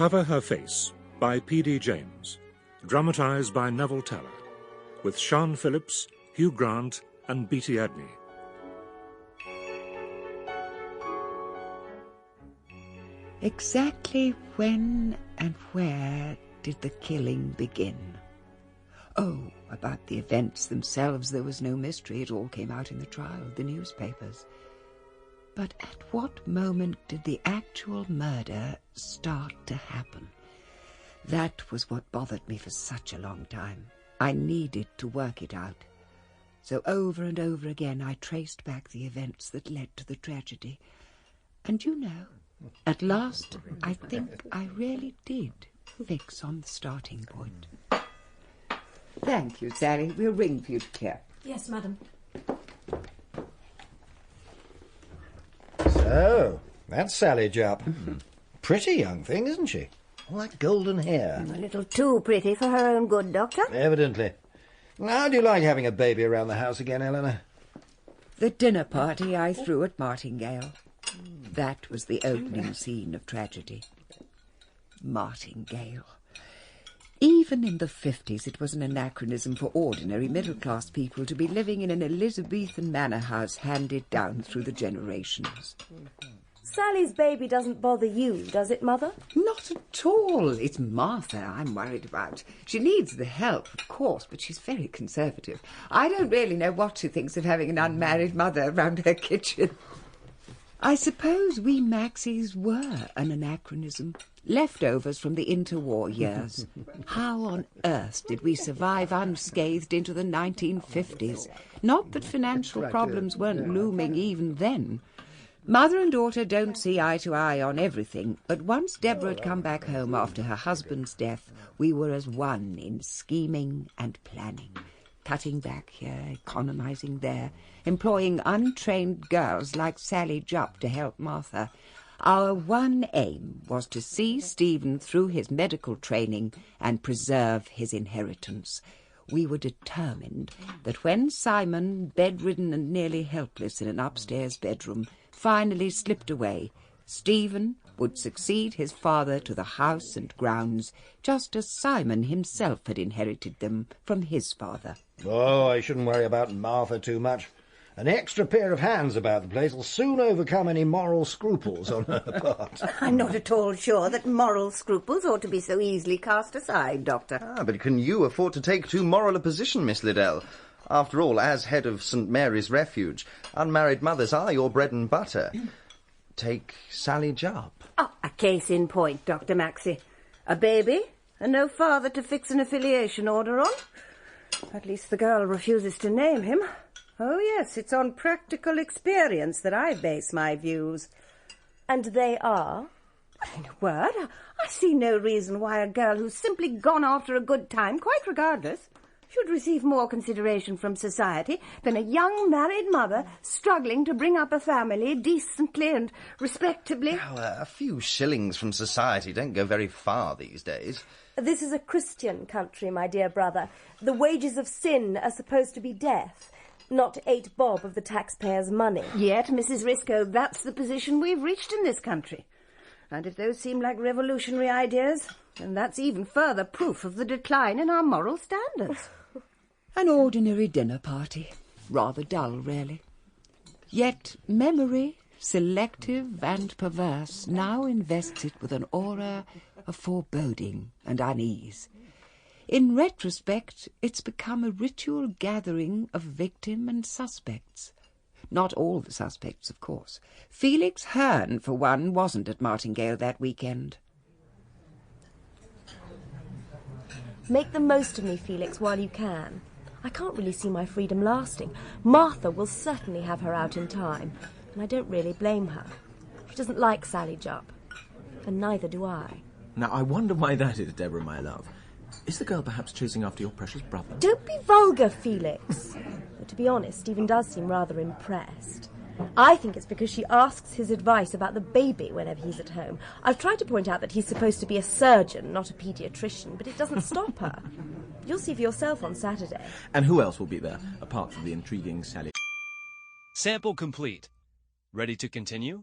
Cover Her Face by P.D. James, dramatised by Neville Teller, with Siân Phillips, Hugh Grant and Beatty Edney. Exactly when and where did the killing begin? Oh, about the events themselves there was no mystery. It all came out in the trial, the newspapers. But at what moment did the actual murder start to happen? That was what bothered me for such a long time. I needed to work it out. So over and over again I traced back the events that led to the tragedy. And you know, at last I think I really did fix on the starting point. Thank you, Sally. We'll ring for you to clear. Yes, madam. So, that's Sally Jupp. Pretty young thing, isn't she? All that golden hair. A little too pretty for her own good, Doctor. Evidently. How do you like having a baby around the house again, Eleanor? The dinner party I threw at Martingale. That was the opening scene of tragedy. Martingale. Even in the 50s it was an anachronism for ordinary middle-class people to be living in an Elizabethan manor house handed down through the generations. Sally's baby doesn't bother you, does it, Mother? Not at all. It's Martha I'm worried about. She needs the help, of course, but she's very conservative. I don't really know what she thinks of having an unmarried mother around her kitchen. I suppose we Maxies were an anachronism. Leftovers from the interwar years. How on earth did we survive unscathed into the 1950s? Not that financial problems weren't looming even then. Mother and daughter don't see eye to eye on everything, but once Deborah had come back home after her husband's death, we were as one in scheming and planning. Cutting back here, economising there, employing untrained girls like Sally Jupp to help Martha. Our one aim was to see Stephen through his medical training and preserve his inheritance. We were determined that when Simon, bedridden and nearly helpless in an upstairs bedroom, finally slipped away, Stephen would succeed his father to the house and grounds, just as Simon himself had inherited them from his father. Oh, I shouldn't worry about Martha too much. An extra pair of hands about the place will soon overcome any moral scruples on her part. I'm not at all sure that moral scruples ought to be so easily cast aside, Doctor. But can you afford to take too moral a position, Miss Liddell? After all, as head of St. Mary's Refuge, unmarried mothers are your bread and butter. Take Sally Jupp. Oh, a case in point, Dr. Maxey. A baby, and no father to fix an affiliation order on. At least the girl refuses to name him. Oh, yes, it's on practical experience that I base my views. And they are? In a word, I see no reason why a girl who's simply gone after a good time, quite regardless, should receive more consideration from society than a young married mother struggling to bring up a family decently and respectably. Well, a few shillings from society don't go very far these days. This is a Christian country, my dear brother. The wages of sin are supposed to be death, not 8 bob of the taxpayers' money. Yet, Mrs. Risco, that's the position we've reached in this country. And if those seem like revolutionary ideas, then that's even further proof of the decline in our moral standards. An ordinary dinner party. Rather dull, really. Yet memory, selective and perverse, now invests it with an aura of foreboding and unease. In retrospect, it's become a ritual gathering of victim and suspects. Not all the suspects, of course. Felix Hearn, for one, wasn't at Martingale that weekend. Make the most of me, Felix, while you can. I can't really see my freedom lasting. Martha will certainly have her out in time, and I don't really blame her. She doesn't like Sally Jupp, and neither do I. Now, I wonder why that is, Deborah, my love. Is the girl perhaps chasing after your precious brother? Don't be vulgar, Felix. But to be honest, Stephen does seem rather impressed. I think it's because she asks his advice about the baby whenever he's at home. I've tried to point out that he's supposed to be a surgeon, not a paediatrician, but it doesn't stop her. You'll see for yourself on Saturday. And who else will be there, apart from the intriguing Sally? Sample complete. Ready to continue?